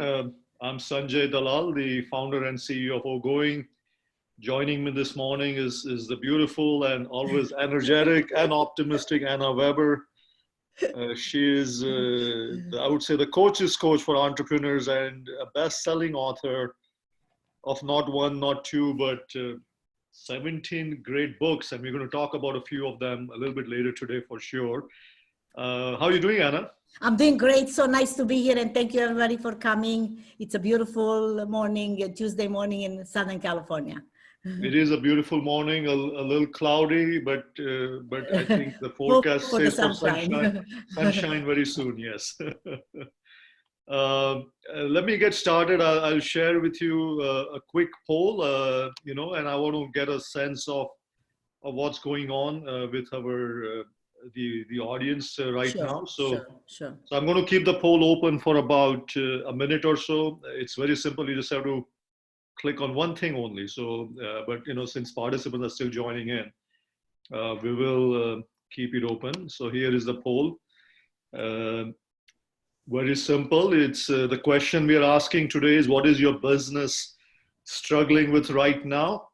I'm Sanjay Dalal, the founder and CEO of oGoing. Joining me this morning is the beautiful and always energetic and optimistic Anna Weber. She is, I would say, the coach's coach for entrepreneurs and a best-selling author of not one, not two, but 17 great books. And we're going to talk about a few of them a little bit later today for sure. How are you doing, Anna? I'm doing great. So nice to be here. And thank you, everybody, for coming. It's a beautiful morning, Tuesday morning in Southern California. It is a beautiful morning, a little cloudy, but I think the forecast says for sunshine very soon, yes. Let me get started. I'll share with you a quick poll, and I want to get a sense of what's going on with our the audience right now. So I'm going to keep the poll open for about a minute or so. It's very simple. You just have to click on one thing only. So, but since participants are still joining in, we will keep it open. So here is the poll. Very simple. It's the question we are asking today is, what is your business struggling with right now?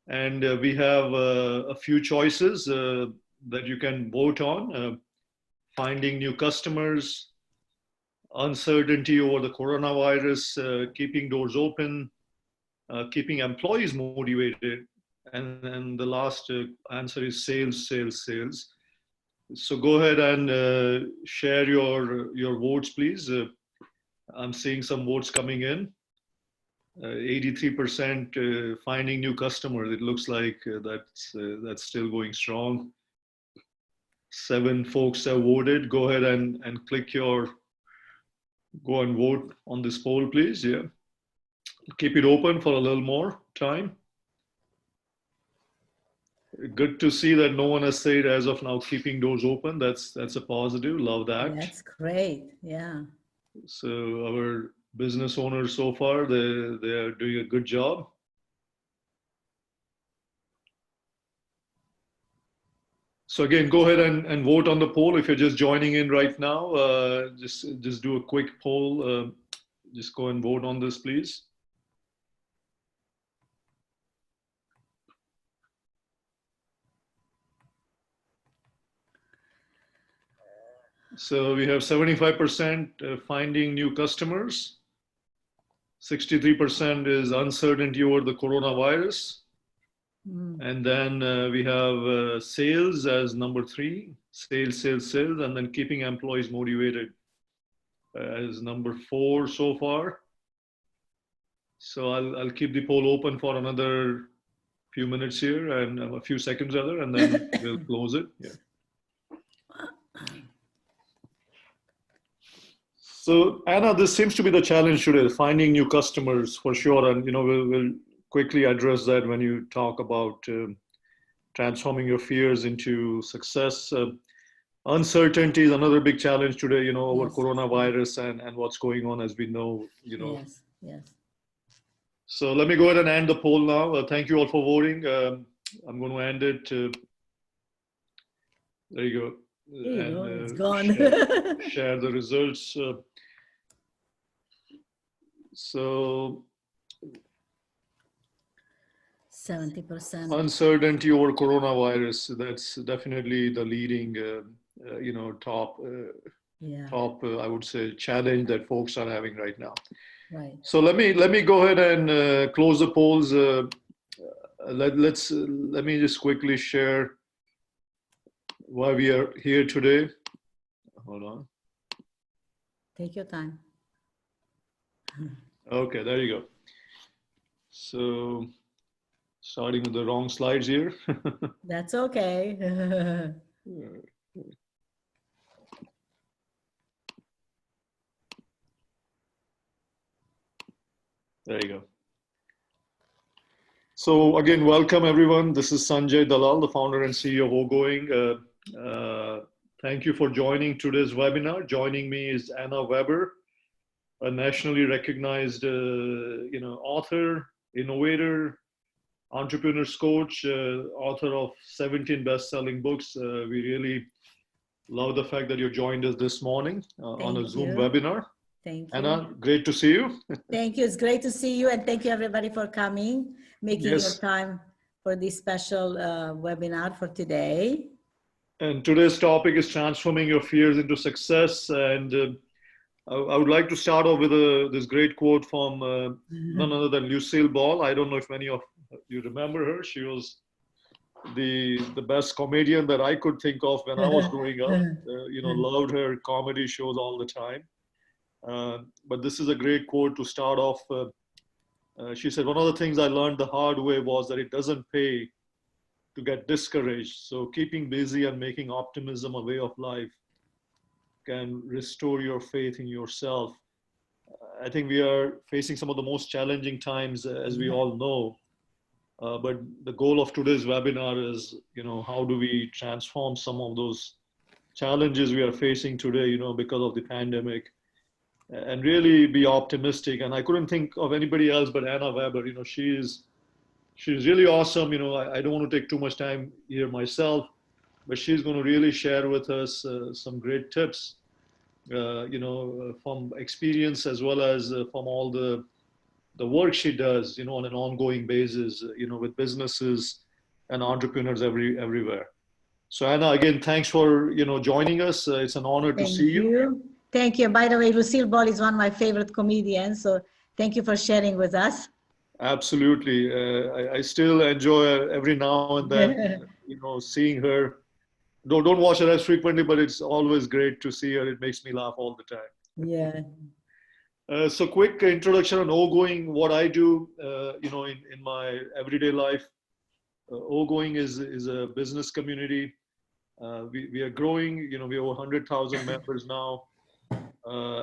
And we have a few choices that you can vote on. Finding new customers, uncertainty over the coronavirus, keeping doors open, keeping employees motivated, and then the last answer is sales, sales, sales. So go ahead and share your votes, please. I'm seeing some votes coming in. 83% finding new customers. It looks like that's still going strong. 7 folks have voted. Go ahead and go and vote on this poll, please. Yeah. Keep it open for a little more time. Good to see that no one has said as of now keeping doors open. That's a positive. Love that. That's great. Yeah. So our business owners so far, they are doing a good job. So again, go ahead and vote on the poll. If you're just joining in right now, just do a quick poll. Just go and vote on this, please. So we have 75% finding new customers. 63% is uncertainty over the coronavirus. And then we have sales as number 3, sales, sales, sales, and then keeping employees motivated as number 4 so far. So I'll keep the poll open for another few minutes here and a few seconds rather, and then we'll close it. Yeah. So Anna, this seems to be the challenge today, finding new customers for sure. And we'll quickly address that when you talk about transforming your fears into success. Uncertainty is another big challenge today, over coronavirus and what's going on, as we know, Yes, yes. So let me go ahead and end the poll now. Thank you all for voting. I'm going to end it. There you go. It's gone. Share the results. So 70%. Uncertainty over coronavirus. That's definitely the leading, top, I would say, challenge that folks are having right now. Right. So let me go ahead and close the polls. Let me just quickly share why we are here today. Hold on. Take your time. Okay, there you go. So starting with the wrong slides here. That's okay. There you go. So again, welcome everyone. This is Sanjay Dalal, the founder and CEO of oGoing. Thank you for joining today's webinar. Joining me is Anna Weber, a nationally recognized author, innovator, entrepreneur's coach, author of 17 best-selling books. We really love the fact that you joined us this morning on a Zoom webinar. Thank you. Anna, great to see you. Thank you. It's great to see you. And thank you, everybody, for coming, making your time for this special webinar for today. And today's topic is transforming your fears into success. And I would like to start off with this great quote from none other than Lucille Ball. I don't know if many of you remember her. She was the best comedian that I could think of when I was growing up. Loved her comedy shows all the time. But this is a great quote to start off. She said, one of the things I learned the hard way was that it doesn't pay to get discouraged. So keeping busy and making optimism a way of life can restore your faith in yourself. I think we are facing some of the most challenging times, as we all know. But the goal of today's webinar is, how do we transform some of those challenges we are facing today, because of the pandemic, and really be optimistic. And I couldn't think of anybody else but Anna Weber. She's really awesome. I don't want to take too much time here myself, but she's going to really share with us some great tips, from experience as well as from all the work she does, on an ongoing basis, with businesses and entrepreneurs everywhere. So Anna, again, thanks for, joining us. It's an honor to see you. Thank you. By the way, Lucille Ball is one of my favorite comedians. So thank you for sharing with us. Absolutely. I still enjoy every now and then, seeing her. Don't watch her as frequently, but it's always great to see her. It makes me laugh all the time. Yeah. So quick introduction on oGoing, what I do, in my everyday life. oGoing is a business community. We are growing, we have over 100,000 members now.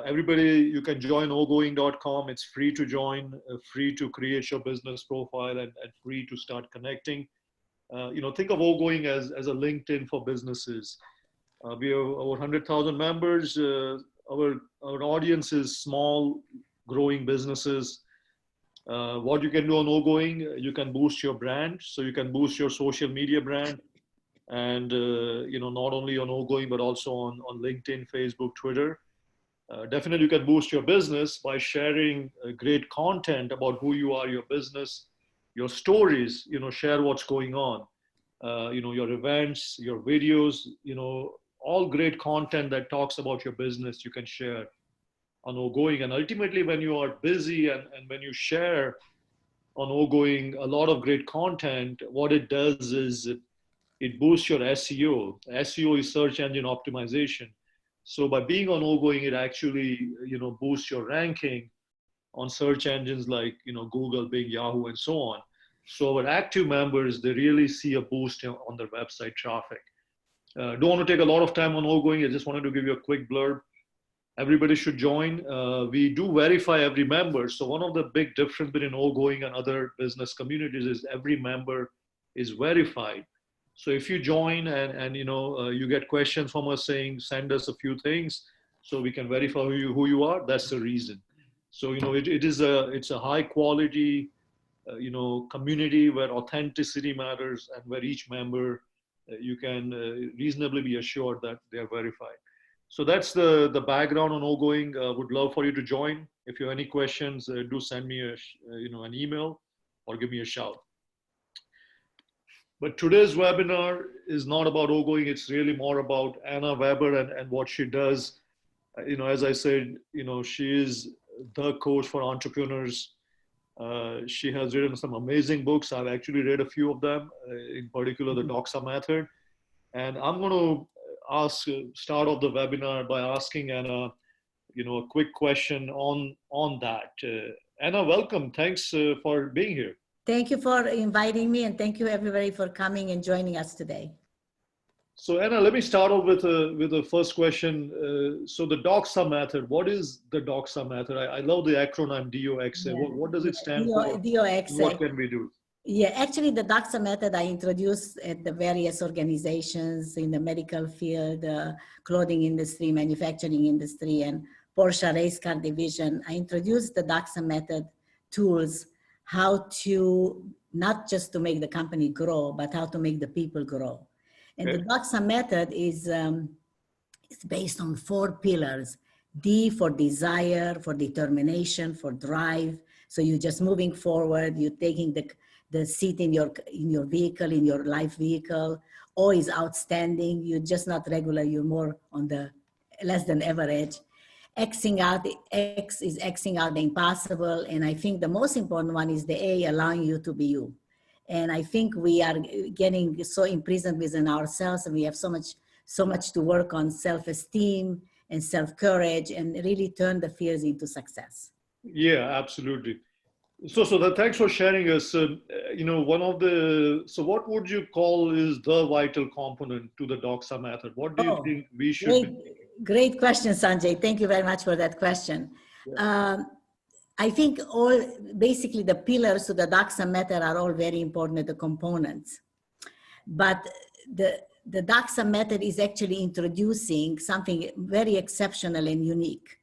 Everybody, you can join oGoing.com. It's free to join, free to create your business profile, and free to start connecting. Think of oGoing as a LinkedIn for businesses. We have over 100,000 members. Our audience is small, growing businesses. What you can do on oGoing, you can boost your brand. So you can boost your social media brand. And, not only on oGoing, but also on LinkedIn, Facebook, Twitter. Definitely you can boost your business by sharing great content about who you are, your business, your stories, share what's going on, your events, your videos, all great content that talks about your business you can share on oGoing. And ultimately, when you are busy and when you share on oGoing a lot of great content, what it does is it boosts your SEO. SEO is search engine optimization. So by being on oGoing, it actually, boosts your ranking on search engines like, Google, Bing, Yahoo, and so on. So our active members, they really see a boost on their website traffic. Don't want to take a lot of time on oGoing. I just wanted to give you a quick blurb. Everybody should join. We do verify every member. So one of the big difference between oGoing and other business communities is every member is verified. So if you join and you get questions from us saying, send us a few things so we can verify who you are, that's the reason. So, it's a high quality, community where authenticity matters and where each member, you can reasonably be assured that they are verified. So that's the background on oGoing. Would love for you to join. If you have any questions, do send me an email or give me a shout. But today's webinar is not about oGoing. It's really more about Anna Weber and what she does. As I said, she is the coach for entrepreneurs. She has written some amazing books. I've actually read a few of them, in particular the DOXA method. And I'm going to start off the webinar by asking Anna, a quick question on that. Anna, welcome. Thanks for being here. Thank you for inviting me, and thank you everybody for coming and joining us today. So Anna, let me start off with the first question. So the DOXA method, what is the DOXA method? I love the acronym DOXA. Yeah. What does it stand for? DOXA. What can we do? Yeah, actually the DOXA method I introduced at the various organizations in the medical field, clothing industry, manufacturing industry, and Porsche race car division. I introduced the DOXA method tools, how to, not just to make the company grow, but how to make the people grow. And the DOXA method is based on 4 pillars. D for desire, for determination, for drive. So you're just moving forward. You're taking the seat in your vehicle, in your life vehicle. O is outstanding. You're just not regular. You're more on the less than average. X is Xing out the impossible. And I think the most important one is the A, allowing you to be you. And I think we are getting so imprisoned within ourselves, and we have so much to work on self-esteem and self-courage, and really turn the fears into success. Yeah, absolutely. So thanks for sharing us. What would you call is the vital component to the DOXA method? What do you think we should be? Great question, Sanjay. Thank you very much for that question. Yeah. I think basically the pillars to the DOXA method are all very important, the components. But the DOXA method is actually introducing something very exceptional and unique.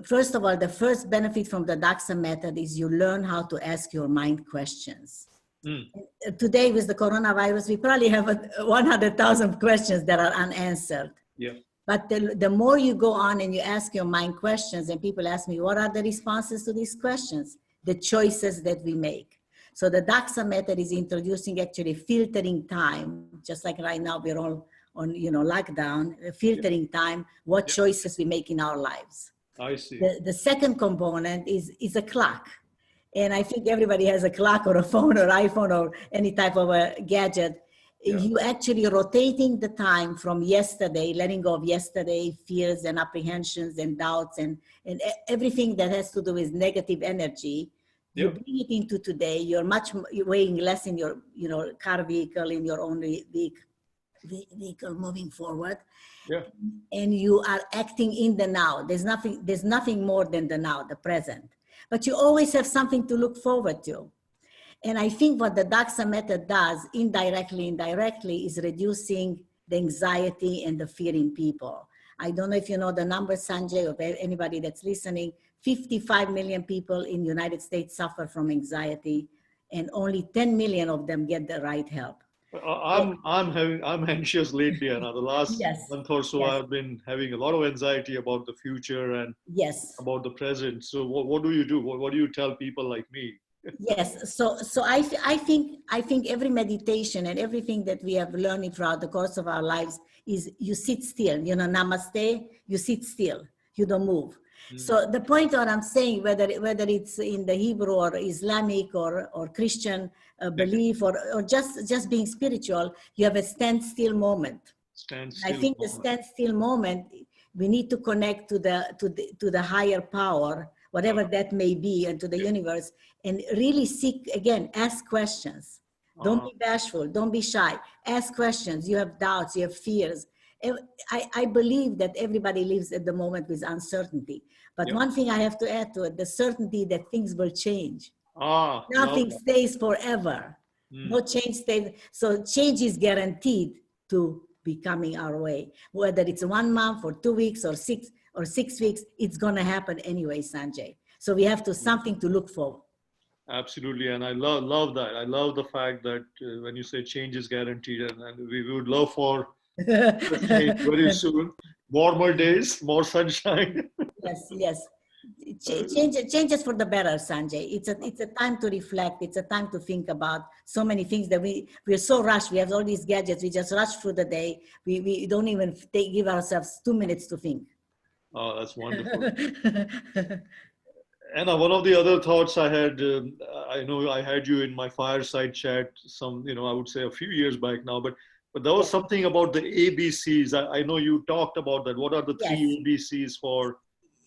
First of all, the first benefit from the DOXA method is you learn how to ask your mind questions. Today with the coronavirus, we probably have 100,000 questions that are unanswered. Yeah. But the more you go on and you ask your mind questions, and people ask me, what are the responses to these questions? The choices that we make. So the DOXA method is introducing actually filtering time, just like right now we're all on lockdown, filtering time, what choices we make in our lives. I see. The second component is a clock. And I think everybody has a clock or a phone or iPhone or any type of a gadget. Yeah. You actually rotating the time from yesterday, letting go of yesterday, fears and apprehensions and doubts and everything that has to do with negative energy. You bring it into today. You're weighing less in your car vehicle, in your own vehicle moving forward. Yeah. And you are acting in the now. There's nothing more than the now, the present. But you always have something to look forward to. And I think what the DOXA method does, indirectly, is reducing the anxiety and the fear in people. I don't know if you know the numbers, Sanjay, or anybody that's listening. 55 million people in the United States suffer from anxiety, and only 10 million of them get the right help. I'm anxious lately, and the last month or so, I've been having a lot of anxiety about the future and about the present. So what do you do? What do you tell people like me? Yes, so I think every meditation and everything that we have learned throughout the course of our lives is you sit still. Namaste, you sit still, you don't move. So the point that I'm saying, whether it's in the Hebrew or Islamic or Christian belief or just being spiritual, you have a standstill moment. I think the standstill moment, we need to connect to the higher power, whatever that may be, and to the universe, and really seek, again, ask questions. Don't be bashful, don't be shy, ask questions. You have doubts, you have fears. I believe that everybody lives at the moment with uncertainty. But one thing I have to add to it, the certainty that things will change. Nothing stays forever. No change stays. So change is guaranteed to be coming our way. Whether it's 1 month or 2 weeks or 6 weeks, it's going to happen anyway, Sanjay. So we have something to look for. Absolutely. And I love that. I love the fact that when you say change is guaranteed, and we would love for change very soon. Warmer days, more sunshine. Yes. Changes for the better, Sanjay. It's a time to reflect. It's a time to think about so many things that we're so rushed. We have all these gadgets. We just rush through the day. We don't even give ourselves 2 minutes to think. Oh, that's wonderful. Anna, one of the other thoughts I had, I know I had you in my Fireside Chat I would say a few years back now, but there was something about the ABCs. I know you talked about that. What are the 3 ABCs for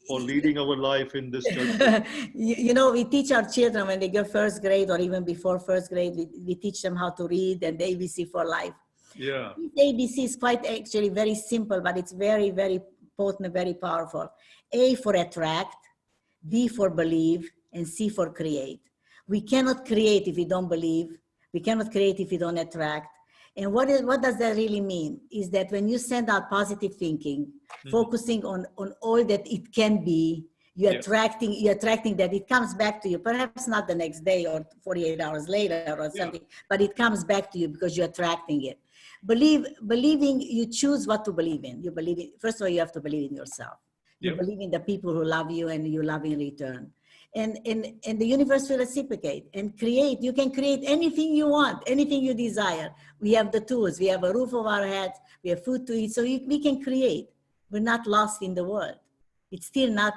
leading our life in this country? We teach our children when they go first grade or even before first grade, we teach them how to read and the ABC for life. Yeah. This ABC is quite actually very simple, but it's very, very potent, very powerful. A for attract, B for believe, and C for create. We cannot create if we don't believe. We cannot create if we don't attract. And what does that really mean? Is that when you send out positive thinking, focusing on all that it can be, you're attracting that it comes back to you, perhaps not the next day or 48 hours later or something, but it comes back to you because you're attracting it. Believing, you choose what to believe in. First of all, you have to believe in yourself. You Yep. believe in the people who love you and you love in return. And the universe will reciprocate and create. You can create anything you want, anything you desire. We have the tools. We have a roof over our heads. We have food to eat. So we can create. We're not lost in the world. It's still not,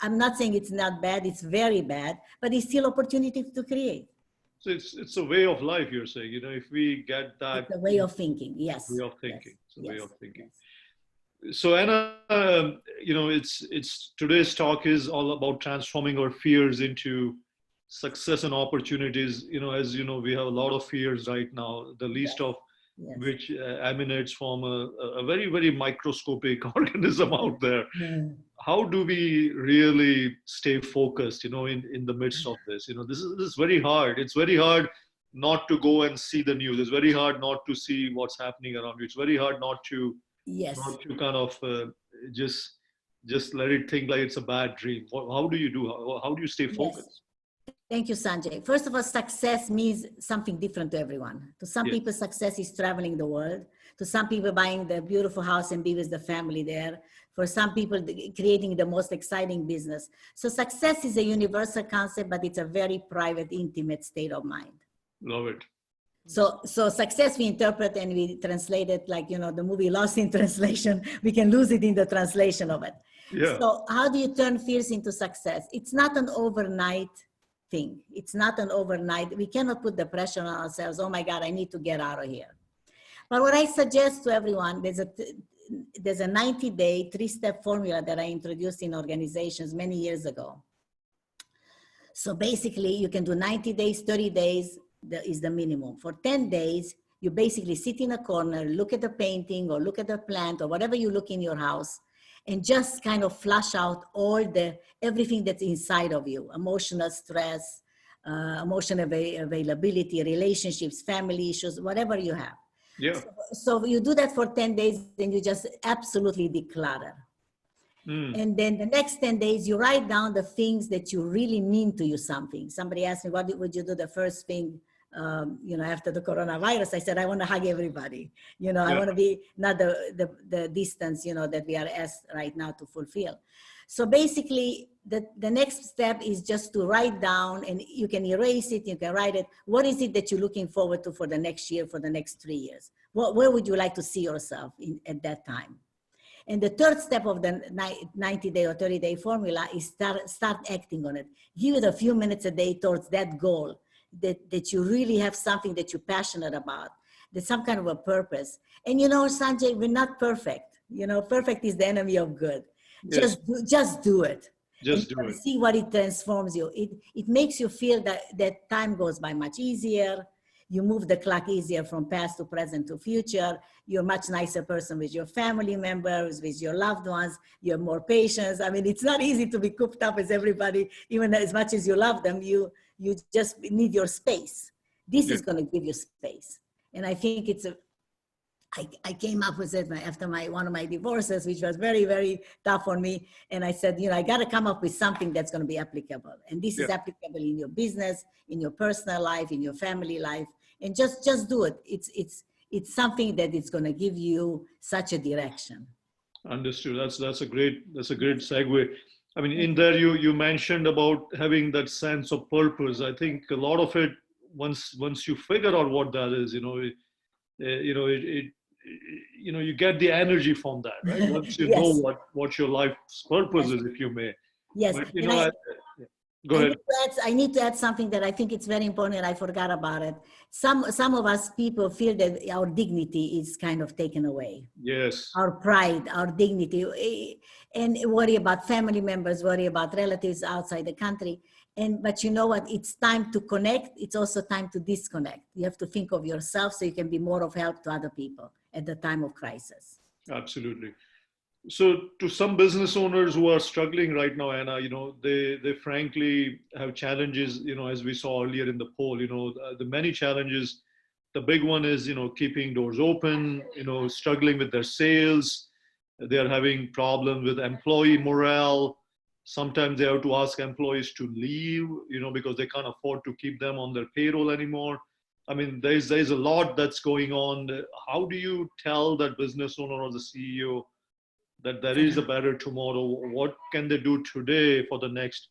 I'm not saying it's not bad. It's very bad, but it's still opportunity to create. So it's a way of life, you're saying, if we get It's that a way of thinking. Yes. way of Yes. thinking, it's a way Yes. of thinking. Yes. So Anna, it's today's talk is all about transforming our fears into success and opportunities. As you know, we have a lot of fears right now, the least Yes. of Yes. which emanates from a very, very microscopic organism out there. Mm. How do we really stay focused, in the midst of this? This is very hard. It's very hard not to go and see the news. It's very hard not to see what's happening around you. It's very hard Yes. not to kind of just let it think like it's a bad dream. How do you do? How do you stay Yes. focused? Thank you, Sanjay. First of all, success means something different to everyone. To some Yeah. people, success is traveling the world. To some people, buying the beautiful house and be with the family there. For some people, creating the most exciting business. So success is a universal concept, but it's a very private, intimate state of mind. Love it. So success we interpret and we translate it like, the movie Lost in Translation. We can lose it in the translation of it. Yeah. So how do you turn fears into success? It's not an overnight thing. It's not an overnight. We cannot put the pressure on ourselves. Oh my God, I need to get out of here. But what I suggest to everyone, there's a 90-day, 3-step formula that I introduced in organizations many years ago. So basically you can do 90 days, 30 days is the minimum. For 10 days, you basically sit in a corner, look at the painting or look at the plant or whatever you look in your house, and just kind of flush out everything that's inside of you: emotional stress, emotional availability, relationships, family issues, whatever you have. Yeah. So you do that for 10 days, then you just absolutely declutter. And then the next 10 days, you write down the things that you really mean to you something. Somebody asked me, what would you do the first thing, after the coronavirus? I said, I want to hug everybody. Yeah. I want to be not the distance, that we are asked right now to fulfill. So basically, the next step is just to write down, and you can erase it, you can write it. What is it that you're looking forward to for the next year, for the next 3 years? Where would you like to see yourself at that time? And the third step of the 90-day or 30-day formula is start acting on it. Give it a few minutes a day towards that goal, that you really have something that you're passionate about, there's some kind of a purpose. And Sanjay, we're not perfect. Perfect is the enemy of good. Yes. Just do it. Just and do it. See what it transforms you. It makes you feel that time goes by much easier. You move the clock easier from past to present to future. You're a much nicer person with your family members, with your loved ones. You have more patience. I mean, it's not easy to be cooped up as everybody, even as much as you love them. You just need your space. This is going to give you space. And I think I came up with it after one of my divorces, which was very, very tough on me. And I said, I got to come up with something that's going to be applicable. And this is applicable in your business, in your personal life, in your family life. And just do it. It's something that is going to give you such a direction. Understood. That's a great segue. I mean, in there you mentioned about having that sense of purpose. I think a lot of it, once you figure out what that is, you get the energy from that, right? Once you know what your life's purpose is, if you may. Yes. But, go ahead. I need to add something that I think it's very important, and I forgot about it. Some of us people feel that our dignity is kind of taken away. Yes. Our pride, our dignity, and worry about family members, worry about relatives outside the country. But you know what? It's time to connect. It's also time to disconnect. You have to think of yourself so you can be more of help to other people at the time of crisis. Absolutely. So to some business owners who are struggling right now, Anna, they frankly have challenges, as we saw earlier in the poll, the many challenges. The big one is, keeping doors open, struggling with their sales. They're having problems with employee morale. Sometimes they have to ask employees to leave, because they can't afford to keep them on their payroll anymore. I mean, there's a lot that's going on. How do you tell that business owner or the CEO that there is a better tomorrow. What can they do today for the next,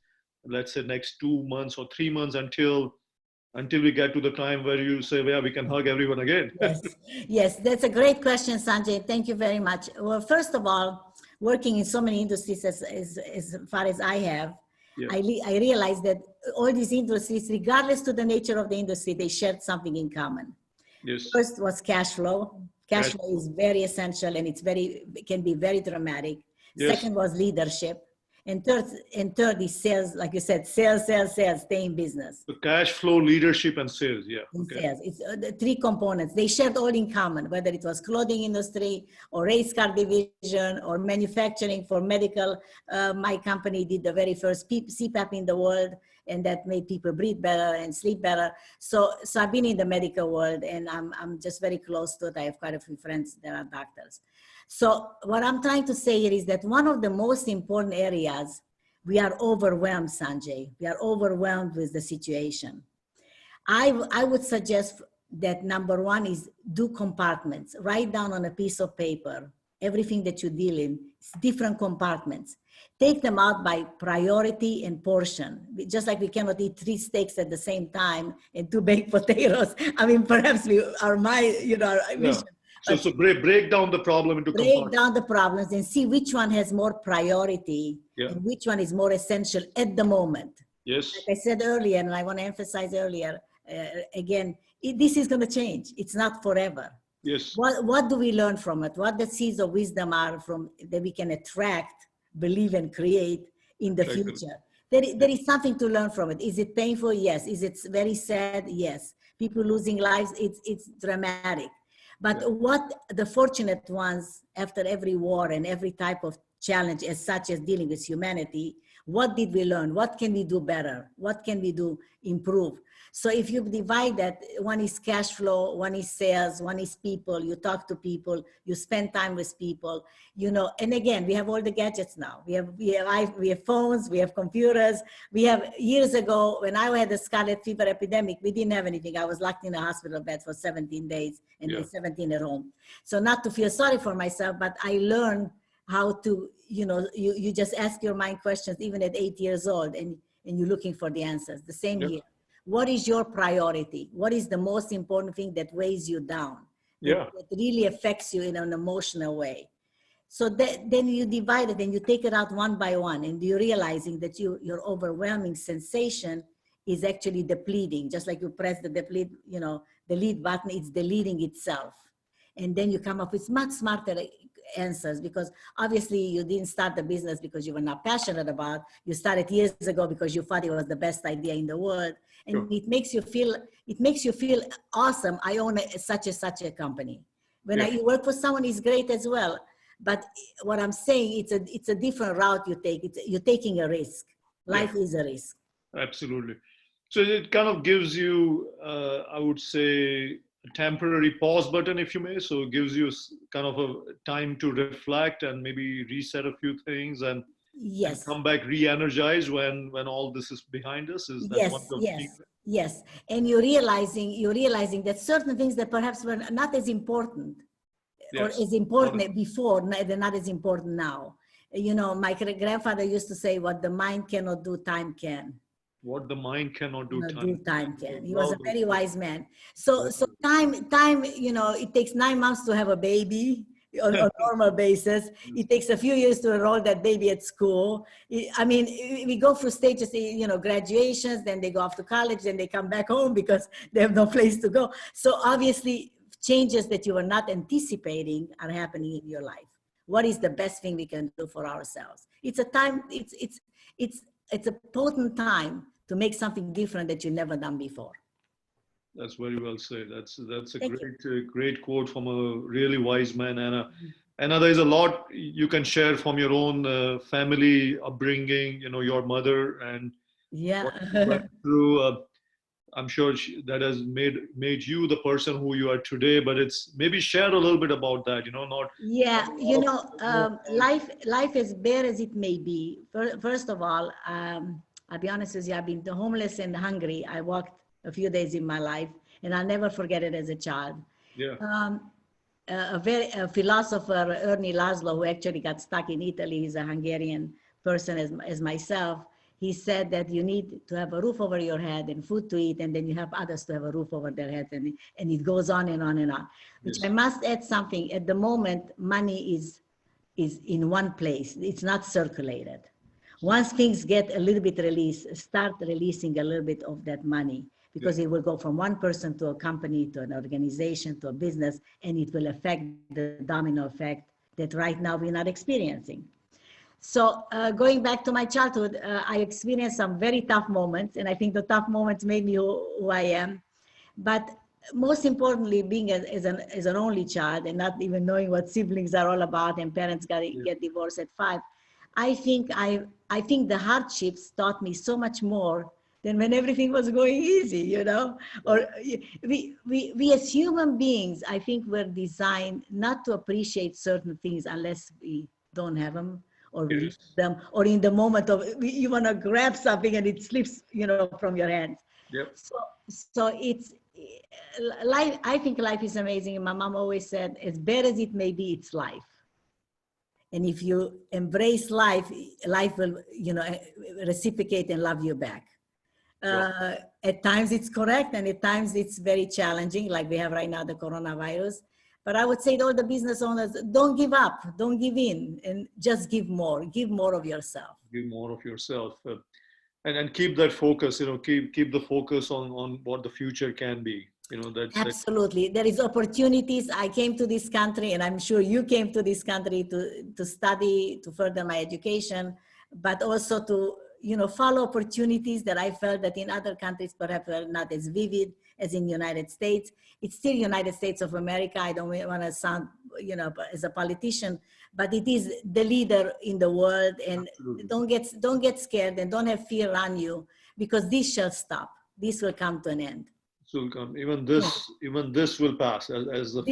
let's say, next 2 months or 3 months until we get to the time where you say, yeah, we can hug everyone again? Yes, yes, that's a great question, Sanjay. Thank you very much. Well, first of all, working in so many industries as far as I have, Yeah. I realized that all these industries, regardless to the nature of the industry, they shared something in common. Yes. First was cash flow. Cash flow is very essential, and it can be very dramatic. Yes. Second was leadership. And third is sales, like you said, sales, stay in business. So cash flow, leadership, and sales. Yeah. Okay. Sales. It's the three components. They shared all in common, whether it was clothing industry or race car division or manufacturing for medical. My company did the very first CPAP in the world, and that made people breathe better and sleep better. So I've been in the medical world, and I'm just very close to it. I have quite a few friends that are doctors. So what I'm trying to say here is that one of the most important areas, we are overwhelmed, Sanjay. We are overwhelmed with the situation. I would suggest that number one is do compartments. Write down on a piece of paper everything that you deal in, different compartments. Take them out by priority and portion. Just like we cannot eat 3 steaks at the same time and 2 baked potatoes. I mean, perhaps our mission. So break down the problem into compartments. Break down the problems and see which one has more priority and which one is more essential at the moment. Yes. Like I said earlier, and I want to emphasize earlier, again, this is going to change. It's not forever. Yes. What do we learn from it? What the seeds of wisdom are from that we can attract, believe, and create in the future? There is something to learn from it. Is it painful? Yes. Is it very sad? Yes. People losing lives? It's dramatic. But what the fortunate ones, after every war and every type of challenge, such as dealing with humanity, what did we learn? What can we do better? What can we do improve? So if you divide that, one is cash flow, one is sales, one is people, you talk to people, you spend time with people, and again, we have all the gadgets now. We have phones, we have computers. We have, years ago, when I had the scarlet fever epidemic, we didn't have anything. I was locked in a hospital bed for 17 days and then 17 at home. So not to feel sorry for myself, but I learned how to, you just ask your mind questions even at 8 years old and you're looking for the answers. The same here. What is your priority? What is the most important thing that weighs you down? That really affects you in an emotional way. So then you divide it and you take it out one by one, and you're realizing that your overwhelming sensation is actually depleting. Just like you press the delete button, it's deleting itself. And then you come up with much smarter answers, because obviously you didn't start the business because you were not passionate about. You started years ago because you thought it was the best idea in the world, and it makes you feel awesome. I own such a company. When you work for someone, it's great as well. But what I'm saying, it's a different route you take. You're taking a risk. Life is a risk. Absolutely. So it kind of gives you, I would say, a temporary pause button, if you may. So it gives you kind of a time to reflect and maybe reset a few things and come back re-energized when all this is behind us. Is that Yes. And you're realizing that certain things that perhaps were not as important or as important before, they're not as important now. My grandfather used to say, what the mind cannot do, time can. What the mind cannot do, time can. He was a very wise man. So time, it takes 9 months to have a baby on a normal basis. It takes a few years to enroll that baby at school. We go through stages, graduations, then they go off to college, then they come back home because they have no place to go. So obviously, changes that you are not anticipating are happening in your life. What is the best thing we can do for ourselves? It's a time, it's a potent time to make something different that you've never done before. That's very well said. That's a great quote from a really wise man, Anna. Anna, there's a lot you can share from your own family upbringing, your mother and what you went through. I'm sure that has made you the person who you are today, but it's maybe share a little bit about that, life as bad as it may be. First of all, I'll be honest with you, I've been homeless and hungry. I walked a few days in my life, and I'll never forget it as a child. a philosopher, Ernie Laszlo, who actually got stuck in Italy, he's a Hungarian person as myself. He said that you need to have a roof over your head and food to eat, and then you have others to have a roof over their heads, and it goes on and on and on. Which I must add something. At the moment, money is in one place. It's not circulated. Once things get a little bit released, start releasing a little bit of that money, because it will go from one person to a company, to an organization, to a business, and it will affect the domino effect that right now we're not experiencing. So going back to my childhood, I experienced some very tough moments, and I think the tough moments made me who I am. But most importantly, being as an only child and not even knowing what siblings are all about, and parents get divorced at 5, I think the hardships taught me so much more than when everything was going easy, you know. Or we as human beings, I think we're designed not to appreciate certain things unless we don't have them, or lose them, or in the moment of you want to grab something and it slips, you know, from your hands. Yep. So it's life. I think life is amazing. My mom always said, as bad as it may be, it's life. And if you embrace life, life will, you know, reciprocate and love you back. At times it's correct, and at times it's very challenging, like we have right now, the coronavirus. But I would say to all the business owners, don't give up, don't give in, and just give more of yourself. Give more of yourself, and keep that focus. You know, keep the focus on what the future can be. You know, absolutely. There is opportunities. I came to this country, and I'm sure you came to this country to study, to further my education, but also to, you know, follow opportunities that I felt that in other countries perhaps are not as vivid as in the United States. It's still United States of America. I don't want to sound, you know, as a politician, but it is the leader in the world. And don't get scared, and don't have fear on you, because this shall stop. This will come to an end. This will come. Even this will pass. As the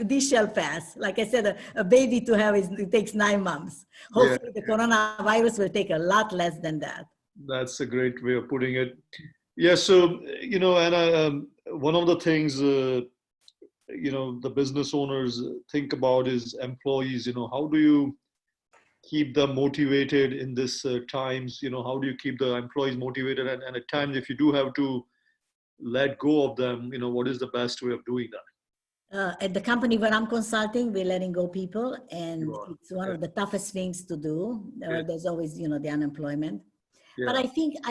this shall pass. Like I said, a baby to have it takes 9 months. Hopefully, the coronavirus will take a lot less than that. That's a great way of putting it. Yeah. So, you know, and one of the things, you know, the business owners think about is employees. You know, how do you keep them motivated in this times? You know, how do you keep the employees motivated? And at times, if you do have to let go of them, you know, what is the best way of doing that? At the company where I'm consulting, we're letting go people, and it's one of the toughest things to do. There's always, you know, the unemployment. But I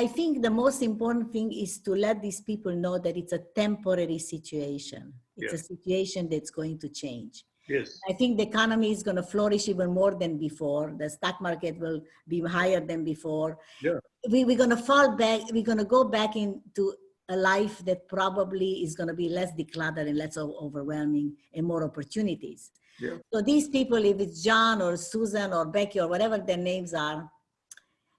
think the most important thing is to let these people know that it's a temporary situation. It's a situation that's going to change. Yes. I think the economy is going to flourish even more than before. The stock market will be higher than before. Yeah. We're going to fall back. We're going to go back into a life that probably is going to be less decluttered and less overwhelming, and more opportunities. Yeah. So these people, if it's John or Susan or Becky or whatever their names are,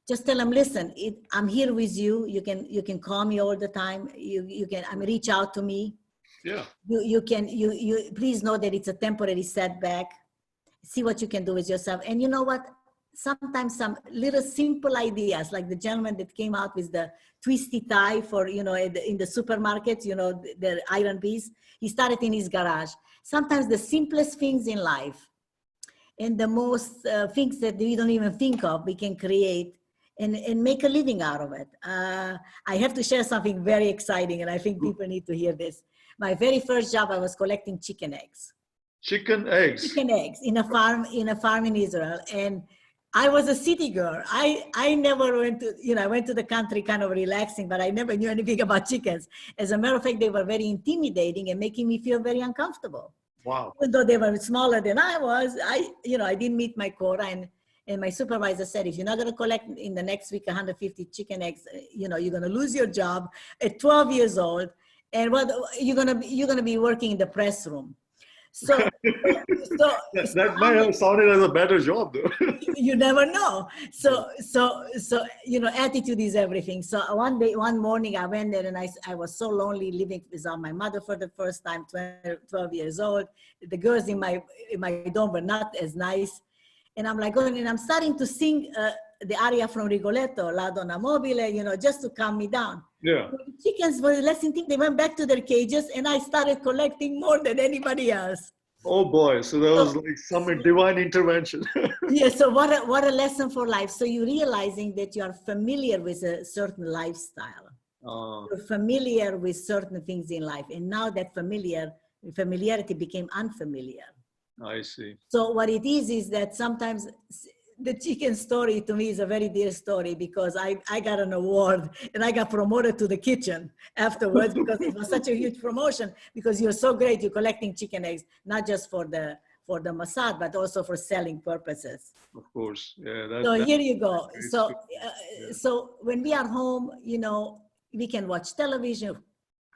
just tell them, listen, I'm here with you. You can call me all the time. You can reach out to me. Yeah. You please know that it's a temporary setback. See what you can do with yourself. And you know what? Sometimes some little simple ideas, like the gentleman that came out with the twisty tie for, you know, in the supermarkets, you know, the iron piece, he started in his garage. Sometimes the simplest things in life and the most things that we don't even think of, we can create and make a living out of it. I have to share something very exciting, and I think people need to hear this. My very first job, I was collecting chicken eggs. Chicken eggs? Chicken eggs in a farm in Israel. And I was a city girl. I never went to, you know, I went to the country kind of relaxing, but I never knew anything about chickens. As a matter of fact, they were very intimidating and making me feel very uncomfortable. Wow. Even though they were smaller than I was, I didn't meet my quota. And my supervisor said, if you're not going to collect in the next week 150 chicken eggs, you know, you're going to lose your job at 12 years old. And what you're going to be working in the press room. So that might have sounded as a better job, though. You never know. So you know, attitude is everything. So one morning I went there, and I was so lonely, living without my mother for the first time, 12 years old. The girls in my dorm were not as nice. And I'm like going, and I'm starting to sing the aria from Rigoletto, La Donna Mobile, you know, just to calm me down. Yeah. The chickens were less than think. They went back to their cages, and I started collecting more than anybody else. Oh boy, so that was So, like some divine intervention. yeah, so what a lesson for life. So you're realizing that you are familiar with a certain lifestyle. Ah, You're familiar with certain things in life. And now that familiarity became unfamiliar. I see. So what it is that sometimes the chicken story to me is a very dear story because I got an award and I got promoted to the kitchen afterwards because it was such a huge promotion because you're so great. You're collecting chicken eggs, not just for the Mossad, but also for selling purposes. Of course, yeah. So That here you go. great So, story. Yeah, so when we are home, we can watch television,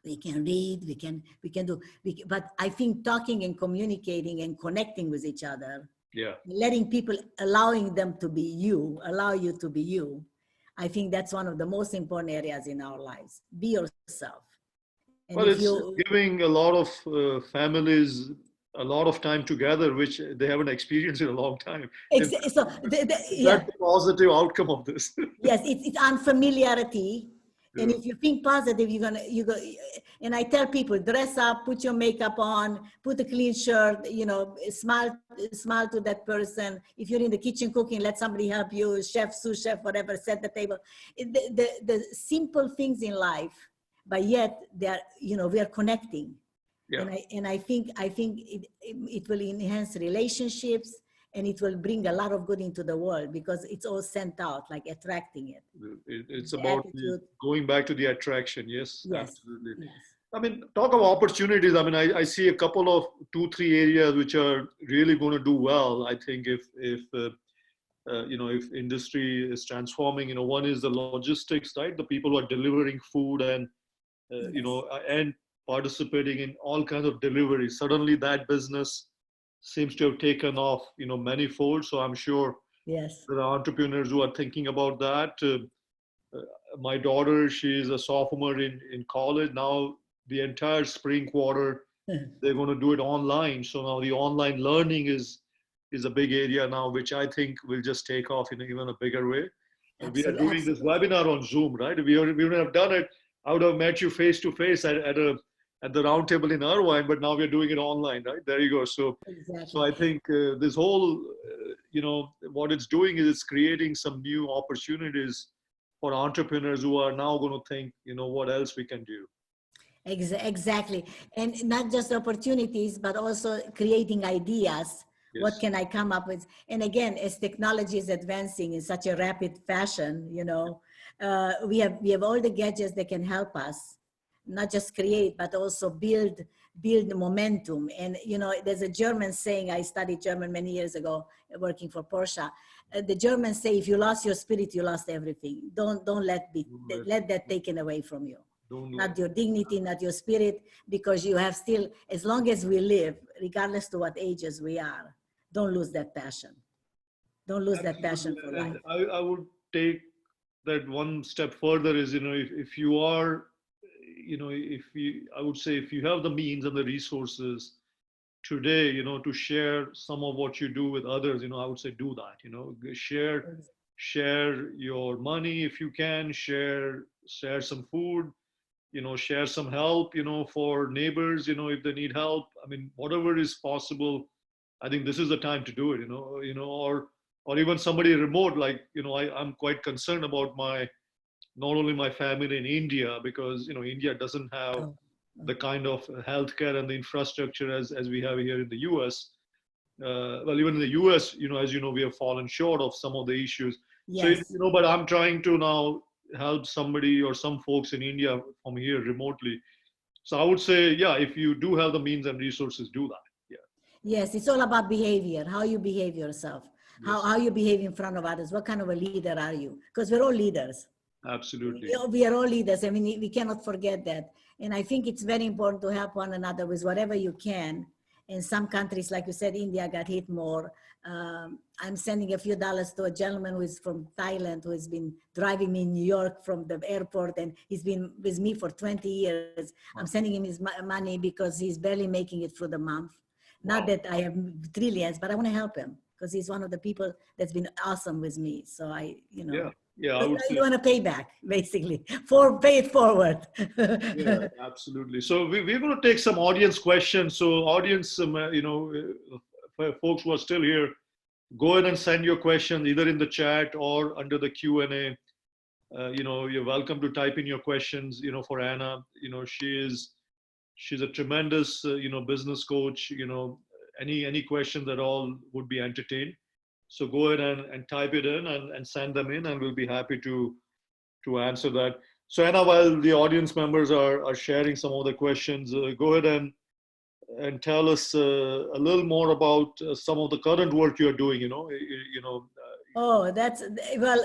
we can read, we can do, but I think talking and communicating and connecting with each other, yeah. letting people, allowing them to be you, allow you to be you. I think that's one of the most important areas in our lives. Be yourself. And Well, if it's you, giving a lot of families a lot of time together, which they haven't experienced in a long time. And so that's yeah, the positive outcome of this. yes, it's unfamiliarity. And Yeah, if you think positive, you go, and I tell people, dress up, put your makeup on, put a clean shirt, smile to that person. If you're in the kitchen cooking, let somebody help you, chef, sous chef, whatever, set the table. The simple things in life, but yet they're, we are connecting. yeah. And I think it will enhance relationships and it will bring a lot of good into the world because it's all sent out, like attracting it. It's The about attitude. going back to the attraction. Yes, Yes. absolutely. Yes. I mean, talk of opportunities. I mean, I see a couple of 2, 3 areas which are really going to do well. I think if industry is transforming, one is the logistics, right? The people who are delivering food and Yes. and participating in all kinds of deliveries. Suddenly, that business seems to have taken off, manifold. So I'm sure Yes. there are entrepreneurs who are thinking about that. My daughter, she's a sophomore in college now. The entire spring quarter, they're going to do it online. So now the online learning is a big area now, which I think will just take off in even a bigger way. And we are Absolutely. doing this Absolutely. webinar on Zoom, right? We would have done it. I would have met you face to face at the round table in Irvine, but now we're doing it online, right? There you go. So Exactly. I think this whole, what it's doing is it's creating some new opportunities for entrepreneurs who are now going to think, what else we can do. Exactly. And not just opportunities, but also creating ideas. What Yes. can I come up with? And again, as technology is advancing in such a rapid fashion, we have all the gadgets that can help us, not just create, but also build momentum. And there's a German saying, I studied German many years ago, working for Porsche. The Germans say, if you lost your spirit, you lost everything. Don't let that taken away from you. Don't Not let. your dignity, not your spirit, because you have still, as long as we live, regardless to what ages we are, don't lose that passion. Don't lose that Absolutely. passion for And life. I would take that one step further is, if you are, I would say if you have the means and the resources today, to share some of what you do with others, I would say do that, share your money if you can, share some food, share some help, for neighbors, if they need help. I mean, whatever is possible, I think this is the time to do it, or even somebody remote, like, I'm quite concerned about not only my family in India, because, India doesn't have Oh, oh. the kind of healthcare and the infrastructure as we have here in the US. Well, even in the US, as you know, we have fallen short of some of the issues. So, Yes. but I'm trying to now help somebody or some folks in India from here remotely. So I would say, yeah, if you do have the means and resources, do that. Yeah. Yes, it's all about behavior, how you behave yourself, how, Yes. how you behave in front of others. What kind of a leader are you? Because we're all leaders. Absolutely. We are all leaders. I mean, we cannot forget that. And I think it's very important to help one another with whatever you can. In some countries, like you said, India got hit more. I'm sending a few dollars to a gentleman who is from Thailand, who has been driving me in New York from the airport, and he's been with me for 20 years. I'm Wow. sending him his money because he's barely making it through the month. Not Wow. that I have trillions, but I want to help him because he's one of the people that's been awesome with me. So Yeah. Yeah, I would You say. want to pay back, basically, pay it forward. Yeah, absolutely. So we're going to take some audience questions. So audience, for folks who are still here, go ahead and send your questions either in the chat or under the Q&A. You're welcome to type in your questions, for Anna. She's a tremendous, business coach. Any questions at all would be entertained. So go ahead and type it in and send them in, and we'll be happy to answer that. So Anna, while the audience members are sharing some of the questions, go ahead and tell us a little more about some of the current work you're doing. Oh, well,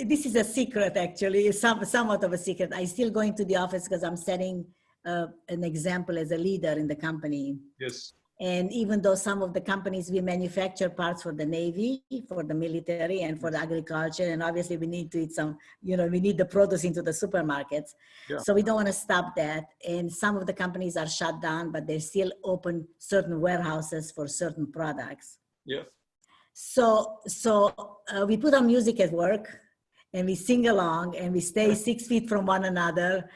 this is a secret, actually, somewhat of a secret. I still going to the office because I'm setting an example as a leader in the company. Yes. And even though some of the companies, we manufacture parts for the Navy, for the military, and for the agriculture, and obviously we need to eat some, we need the produce into the supermarkets. Yeah. So we don't want to stop that. And some of the companies are shut down, but they still open certain warehouses for certain products. Yeah. So we put on music at work, and we sing along, and we stay 6 feet from one another.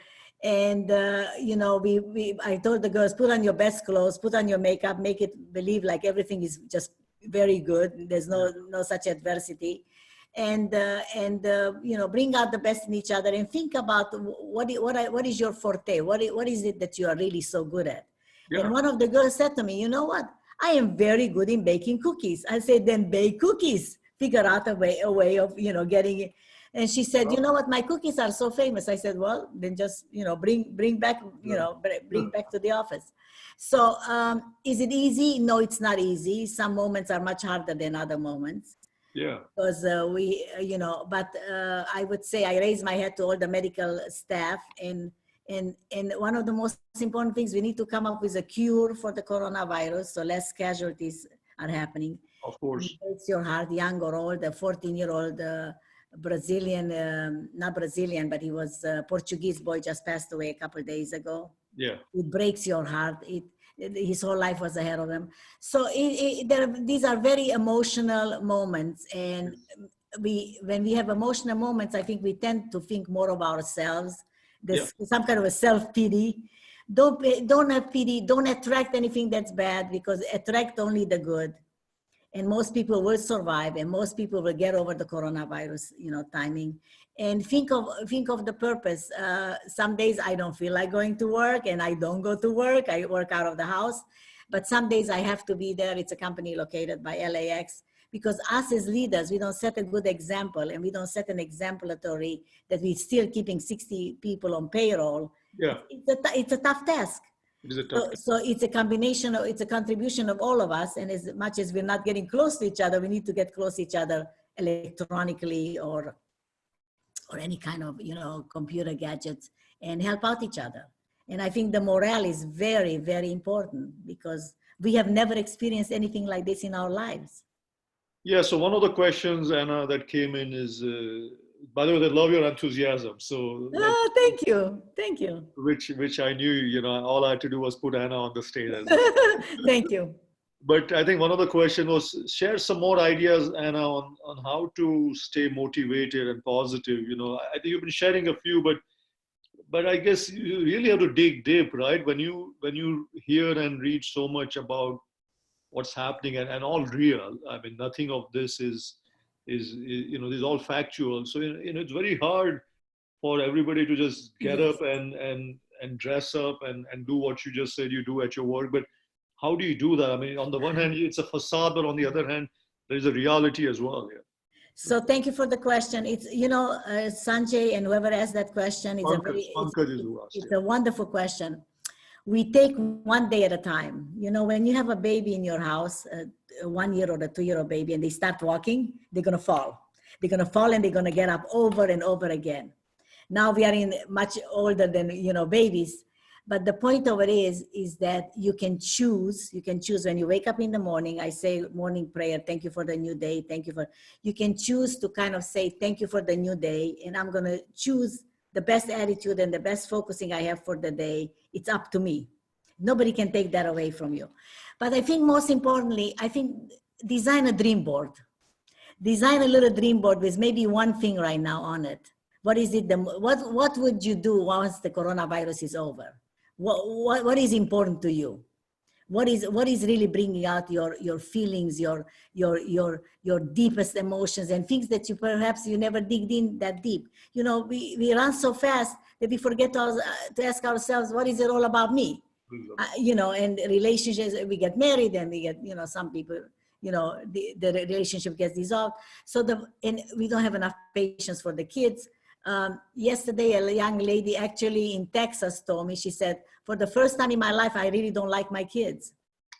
And, I told the girls, put on your best clothes, put on your makeup, make it believe like everything is just very good. There's no such adversity. And bring out the best in each other and think about what is your forte? What is it that you are really so good at? Yeah. And one of the girls said to me, you know what? I am very good in baking cookies. I said, then bake cookies. Figure out a way of, getting it. And she said, you know what, my cookies are so famous. I said, well, then just, bring back, bring back to the office. So is it easy? No, it's not easy. Some moments are much harder than other moments. Yeah. Because but I would say I raise my head to all the medical staff, and one of the most important things, we need to come up with a cure for the coronavirus, so less casualties are happening. Of course. It breaks your heart, young or old. The 14-year-old Brazilian, not Brazilian, but he was a Portuguese boy, just passed away a couple of days ago. Yeah. It breaks your heart. His whole life was ahead of him. So these are very emotional moments. And when we have emotional moments, I think we tend to think more of ourselves. There's some kind of a self-pity. Don't have pity. Don't attract anything that's bad, because attract only the good. And most people will survive, and most people will get over the coronavirus, timing. And think of the purpose. Some days I don't feel like going to work, and I don't go to work. I work out of the house. But some days I have to be there. It's a company located by LAX. Because us as leaders, we don't set a good example, and we don't set an exemplary that we're still keeping 60 people on payroll. Yeah. It's a tough task. So it's a combination it's a contribution of all of us. And as much as we're not getting close to each other, we need to get close to each other electronically or any kind of, computer gadgets, and help out each other. And I think the morale is very, very important, because we have never experienced anything like this in our lives. Yeah. So one of the questions, Anna, that came in is, by the way, they love your enthusiasm. So thank you. Which I knew, all I had to do was put Anna on the stage. As well. Thank you. But I think one of the questions was, share some more ideas, Anna, on how to stay motivated and positive. I think you've been sharing a few, but I guess you really have to dig deep, right? When you hear and read so much about what's happening and all real. I mean, nothing of this is all factual. So it's very hard for everybody to just get up and dress up and do what you just said you do at your work. But how do you do that? I mean, on the one hand, it's a facade, but on the other hand, there's a reality as well. Yeah. So thank you for the question. It's, Sanjay and whoever asked that question, it's a wonderful question. We take one day at a time. When you have a baby in your house, a 1-year or a 2-year-old baby, and they start walking, they're going to fall. They're going to fall, and they're going to get up over and over again. Now we are much older than, babies. But the point of it is that you can choose when you wake up in the morning. I say morning prayer, thank you for the new day. You can choose to kind of say, thank you for the new day. And I'm going to choose the best attitude and the best focusing I have for the day. It's up to me. Nobody can take that away from you. But I think most importantly, design a dream board. Design a little dream board with maybe one thing right now on it. What is it? What would you do once the coronavirus is over? What is important to you? What is really bringing out your feelings, your deepest emotions, and things that you perhaps you never digged in that deep. You know, we run so fast that we forget to ask ourselves, what is it all about me? You know, and relationships, we get married and we get, you know, some people, you know, the relationship gets dissolved. So and we don't have enough patience for the kids. Yesterday, a young lady actually in Texas told me, she said, for the first time in my life, I really don't like my kids.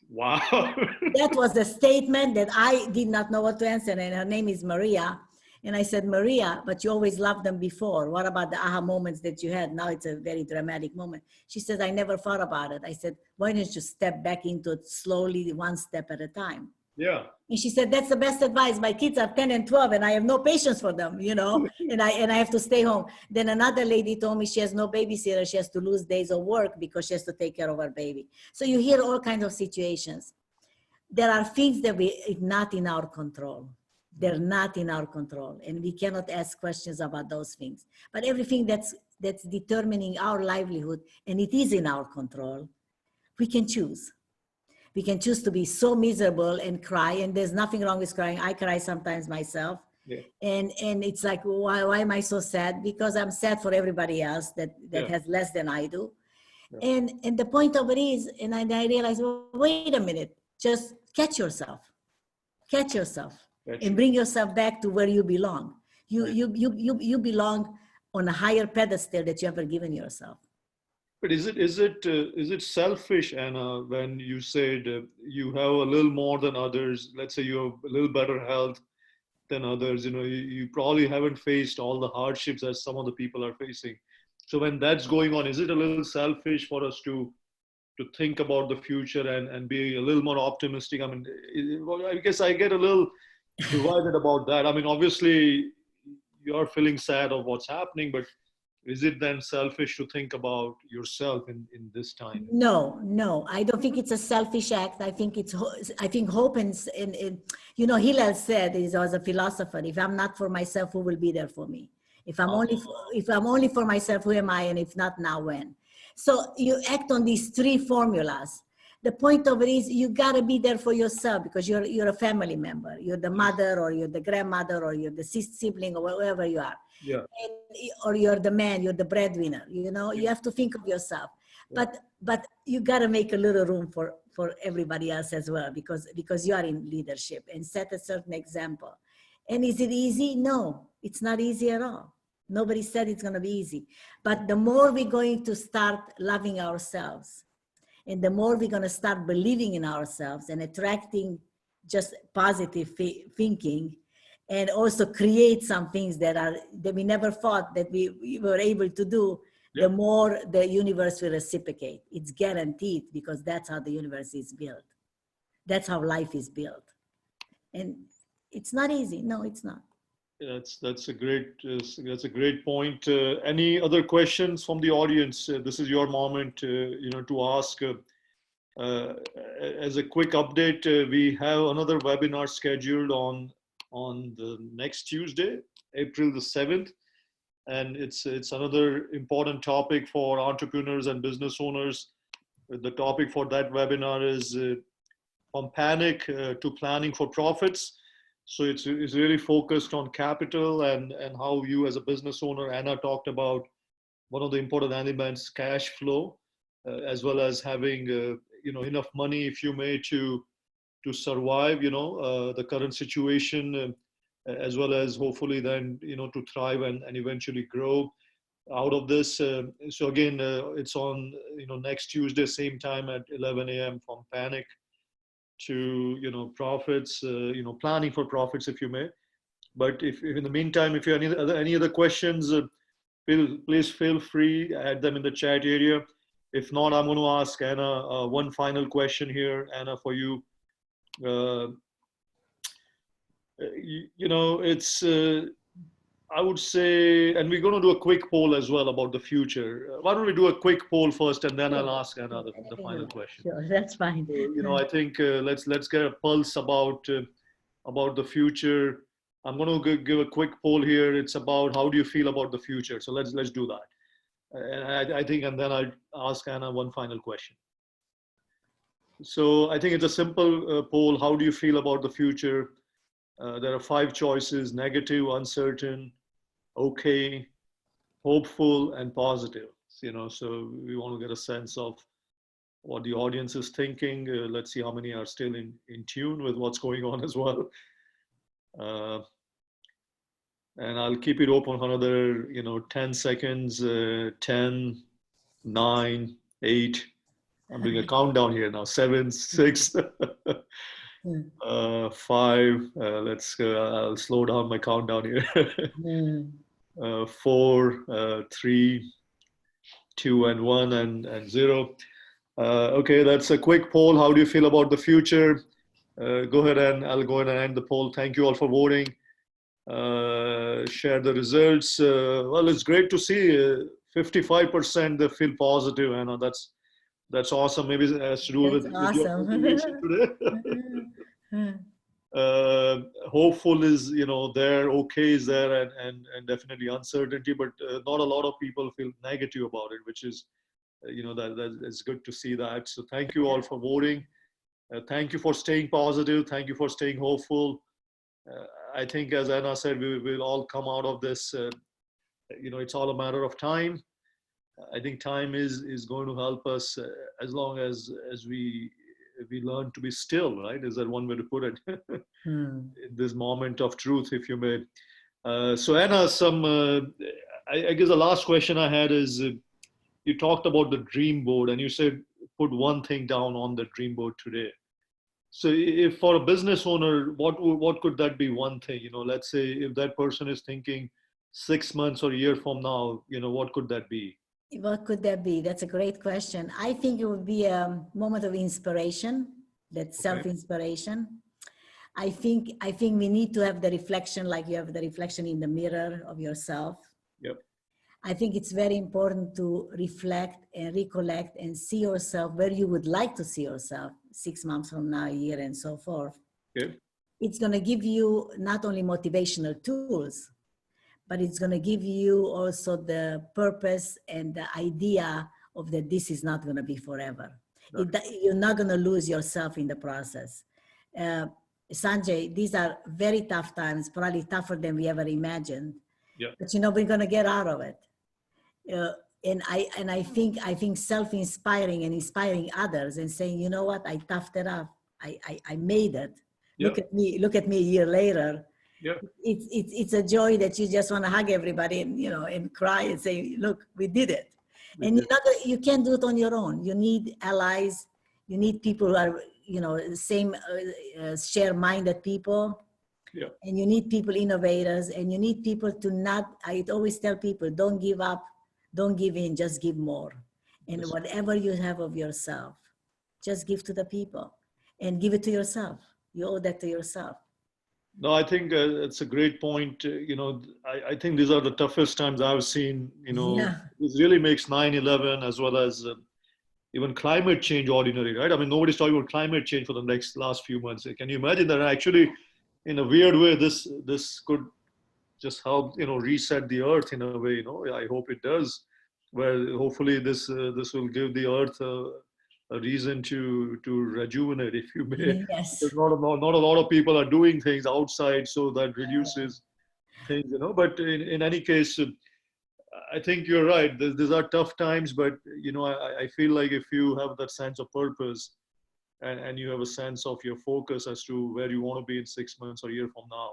Wow. That was the statement that I did not know what to answer. And her name is Maria. And I said, Maria, but you always loved them before. What about the aha moments that you had? Now it's a very dramatic moment. She says, I never thought about it. I said, why don't you step back into it slowly, one step at a time? Yeah. And she said, that's the best advice. My kids are 10 and 12 and I have no patience for them, you know, and I have to stay home. Then another lady told me she has no babysitter. She has to lose days of work because she has to take care of her baby. So you hear all kinds of situations. There are things that are not in our control. They're not in our control. And we cannot ask questions about those things. But everything that's determining our livelihood, and it is in our control, we can choose. We can choose to be so miserable and cry, and there's nothing wrong with crying. I cry sometimes myself. Yeah. And it's like, why am I so sad? Because I'm sad for everybody else that has less than I do. Yeah. And the point of it is, and I realized, well, wait a minute, just catch yourself, and bring yourself back to where you belong. You belong on a higher pedestal that you ever given yourself. But is it selfish, Anna, when you said you have a little more than others? Let's say you have a little better health than others. You know, you probably haven't faced all the hardships as some of the people are facing. So when that's going on, is it a little selfish for us to think about the future and be a little more optimistic? I mean, I guess I get a little divided about that. I mean, obviously you're feeling sad of what's happening, but is it then selfish to think about yourself in this time? No, I don't think it's a selfish act. I think hope and you know, Hillel said, he was a philosopher, if I'm not for myself, who will be there for me? If I'm only for myself, who am I? And if not now, when? So you act on these three formulas. The point of it is you gotta be there for yourself because you're a family member. You're the mother, or you're the grandmother, or you're the sibling, or whoever you are. Yeah. Or you're the man, you're the breadwinner. You know, you have to think of yourself. Yeah. But you gotta make a little room for everybody else as well, because you are in leadership, and set a certain example. And is it easy? No, it's not easy at all. Nobody said it's gonna be easy. But the more we're going to start loving ourselves, and the more we're going to start believing in ourselves and attracting just positive thinking, and also create some things that we never thought that we were able to do, the more the universe will reciprocate. It's guaranteed, because that's how the universe is built. That's how life is built. And it's not easy. No, it's not. That's a great point. Any other questions from the audience? This is your moment, you know, to ask. As a quick update, we have another webinar scheduled on the next Tuesday, April the 7th, and it's another important topic for entrepreneurs and business owners. The topic for that webinar is from panic to planning for profits. So it's really focused on capital and how you as a business owner, Anna talked about one of the important elements, cash flow, as well as having you know, enough money, if you may, to survive, you know, the current situation, as well as hopefully then, you know, to thrive and eventually grow out of this. So again, it's on, you know, next Tuesday, same time at 11 a.m. from panic to, you know, profits, you know, planning for profits, if you may. But if in the meantime, if you have any other questions, please feel free, add them in the chat area. If not, I'm going to ask Anna one final question here, Anna, for you. You know, it's, I would say, and we're going to do a quick poll as well about the future. Why don't we do a quick poll first, and then I'll ask Anna the final question. Sure, that's fine. So, you know, I think let's get a pulse about the future. I'm going to give a quick poll here. It's about how do you feel about the future? So let's do that. And I think, and then I'll ask Anna one final question. So I think it's a simple poll. How do you feel about the future? There are 5 choices: negative, uncertain, okay, hopeful, and positive. So we want to get a sense of what the audience is thinking. Let's see how many are still in tune with what's going on as well. And I'll keep it open for another, 10 seconds. 10, 9, 8. I'm doing a countdown here now. 7, 6, 5. I'll slow down my countdown here. 4, 3, 2, and 1, and 0. Okay, that's a quick poll. How do you feel about the future? Go ahead, and I'll go ahead and end the poll. Thank you all for voting. Share the results. Well, it's great to see 55% they feel positive, and that's awesome. Maybe it has to do with your motivation today. Hopeful is there, okay is there, and definitely uncertainty, but not a lot of people feel negative about it, which is that it's good to see that. So thank you all for voting. Thank you for staying positive. Thank you for staying hopeful. I think, as Anna said, we will all come out of this. It's all a matter of time. I think time is going to help us as long as we learn to be still, right? Is that one way to put it? In this moment of truth, if you may. So Anna, I guess the last question I had is, you talked about the dream board, and you said put one thing down on the dream board today. So if for a business owner, what could that be one thing? Let's say if that person is thinking 6 months or a year from now, what could that be? What could that be? That's a great question. I think it would be a moment of inspiration, that self-inspiration. I think we need to have the reflection, like you have the reflection in the mirror of yourself. Yep. I think it's very important to reflect and recollect and see yourself where you would like to see yourself 6 months from now, a year, and so forth. Okay. It's going to give you not only motivational tools, but it's going to give you also the purpose and the idea of that this is not going to be forever. You're not going to lose yourself in the process. Sanjay, these are very tough times, probably tougher than we ever imagined. Yeah. But we're going to get out of it. And I think self-inspiring and inspiring others and saying, you know what, I toughed it up. I made it. Yeah. Look at me a year later. Yeah. It's a joy that you just want to hug everybody and and cry and say, look, we did it. And you can't do it on your own. You need allies. You need people who are same share-minded people. Yeah. And you need people, innovators, and you need people to not, I always tell people, don't give up, don't give in, just give more. And whatever you have of yourself, just give to the people and give it to yourself. You owe that to yourself. No, I think it's a great point. I think these are the toughest times I've seen. This really makes 9/11 as well as even climate change ordinary, right? I mean, nobody's talking about climate change for the last few months. Can you imagine that? Actually, in a weird way, this could just help reset the earth in a way. I hope it does, where hopefully this will give the earth a reason to rejuvenate, if you may. Yes. Because not a lot of people are doing things outside, so that reduces things. But in any case, I think you're right. These are tough times, but I feel like if you have that sense of purpose, and you have a sense of your focus as to where you want to be in 6 months or a year from now.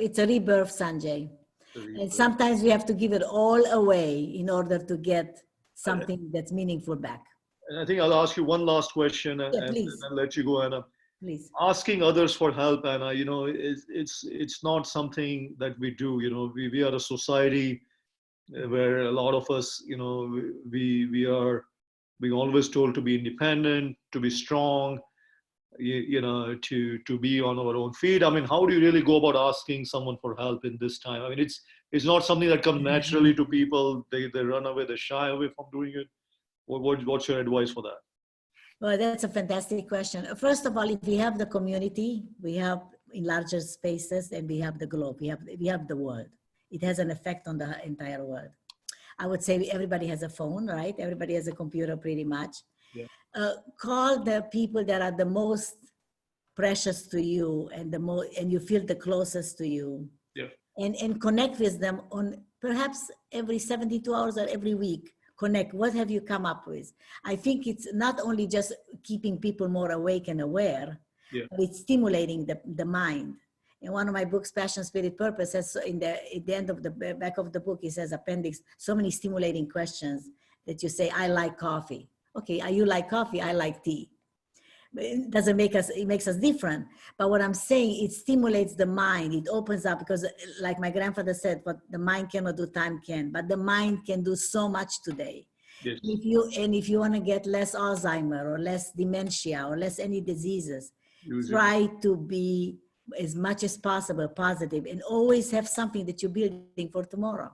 It's a rebirth, Sanjay. And sometimes we have to give it all away in order to get something that's meaningful back. And I think I'll ask you one last question, and I'll let you go, Anna. Please. Asking others for help, Anna, it's not something that we do. We are a society where a lot of us, we are being always told to be independent, to be strong, to be on our own feet. I mean, how do you really go about asking someone for help in this time? I mean, it's not something that comes naturally to people. They run away, they shy away from doing it. What's your advice for that? Well, that's a fantastic question. First of all, if we have the community, we have in larger spaces, and we have the globe, we have the world. It has an effect on the entire world. I would say everybody has a phone, right? Everybody has a computer pretty much. Yeah. Call the people that are the most precious to you and and you feel the closest to you. Yeah. And connect with them on perhaps every 72 hours or every week. Connect. What have you come up with? I think it's not only just keeping people more awake and aware, Yeah. but it's stimulating the mind. In one of my books, Passion, Spirit, Purpose, says at the end of the back of the book, it says appendix, so many stimulating questions that you say, I like coffee. Okay, you like coffee, I like tea. It doesn't make us, it makes us different. But what I'm saying, it stimulates the mind. It opens up, because like my grandfather said, what the mind cannot do, time can. But the mind can do so much today. Yes. If you want to get less Alzheimer or less dementia or less any diseases, try to be as much as possible positive, and always have something that you're building for tomorrow.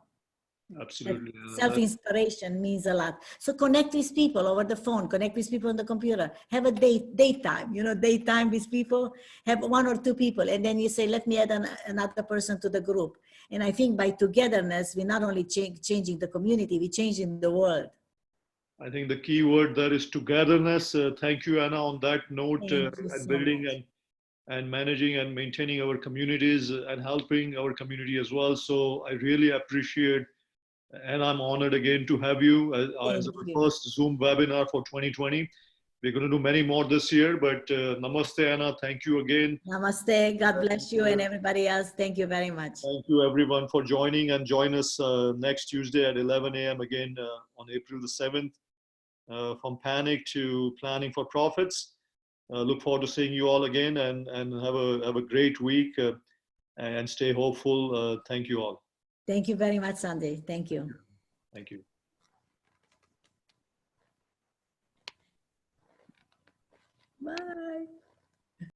Absolutely. Self-inspiration means a lot. So connect with people over the phone, connect with people on the computer, have a daytime, daytime with people, have 1 or 2 people. And then you say, let me add another person to the group. And I think by togetherness, we're not only changing the community, we're changing the world. I think the key word there is togetherness. Thank you, Anna, on that note, and building and managing and maintaining our communities and helping our community as well. So I really appreciate, and I'm honored again to have you as our first Zoom webinar for 2020. We're going to do many more this year, but namaste, Anna. Thank you again. Namaste. God bless you and everybody else. Thank you very much. Thank you, everyone, for joining, and join us next Tuesday at 11 a.m. again on April the 7th. From panic to planning for profits. Look forward to seeing you all again, and have a great week, and stay hopeful. Thank you all. Thank you very much, Sanjay. Thank you. Thank you. Bye.